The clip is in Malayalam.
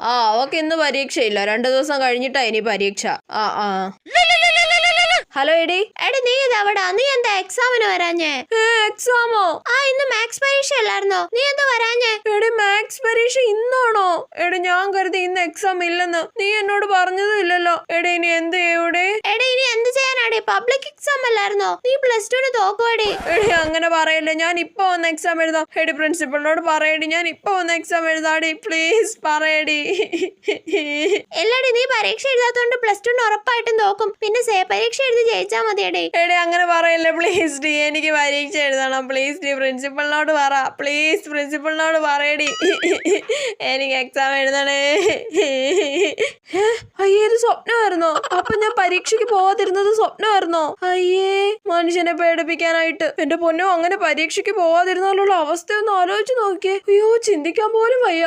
ആ അവക്ക് ഇന്ന് പരീക്ഷയില്ല, 2 ദിവസം കഴിഞ്ഞിട്ടാ ഇനി പരീക്ഷ. ആ ഹലോ എടി നീ ഇതവിടാ? നീ എന്താ എക്സാമിന് വരാഞ്ഞേ? എക്സാമോ? ഇന്ന് മാത്സ് പരീക്ഷ അല്ലായിരുന്നോ? നീ എന്താ വരാഞ്ഞേ? മാത്സ് പരീക്ഷ ഇന്നാണോ? ഞാൻ കരുതി ഇന്ന് എക്സാം ഇല്ലെന്ന്. നീ എന്നോട് പറഞ്ഞതും ഇല്ലല്ലോ. ഇനി എന്ത് ചെയ്യൂടെ? ഇനി എന്ത് ചെയ്യാനാടി? പബ്ലിക് എക്സാം അല്ലായിരുന്നോ? നീ +2 തോക്കുവാടി. അങ്ങനെ പറയല്ലേ, ഞാൻ ഇപ്പൊ വന്ന് എക്സാം എഴുതാം. പ്രിൻസിപ്പളിനോട് പറയടി, ഞാൻ ഇപ്പൊ വന്ന് എക്സാം എഴുതാടി. പ്ലീസ് പറയടി. എല്ലാടി നീ പരീക്ഷ എഴുതാത്തോണ്ട് +2 ഉറപ്പായിട്ടും തോക്കും. പിന്നെ പരീക്ഷ എഴുതി ജയിച്ചാ മതിയടേ. അങ്ങനെ പറയല്ലേ പ്ലീസ് ഡി, എനിക്ക് പരീക്ഷ എഴുതണം. പ്ലീസ് ഡി, പ്രിൻസിപ്പളിനോട് പറ. പ്ലീസ് പ്രിൻസിപ്പളിനോട് പറയടി, എനിക്ക് എക്സാം എഴുതണേ. അയ്യേ, ഇത് സ്വപ്നമായിരുന്നോ? അപ്പൊ ഞാൻ പരീക്ഷയ്ക്ക് പോവാതിരുന്നത് സ്വപ്നമായിരുന്നോ? അയ്യേ, മനുഷ്യനെ പേടിപ്പിക്കാനായിട്ട്. എന്റെ പൊന്നോ, അങ്ങനെ പരീക്ഷയ്ക്ക് പോവാതിരുന്നാലുള്ള അവസ്ഥയൊന്നും ആലോചിച്ച് നോക്കിയേ. അയ്യോ, ചിന്തിക്കാൻ പോലും വയ്യ.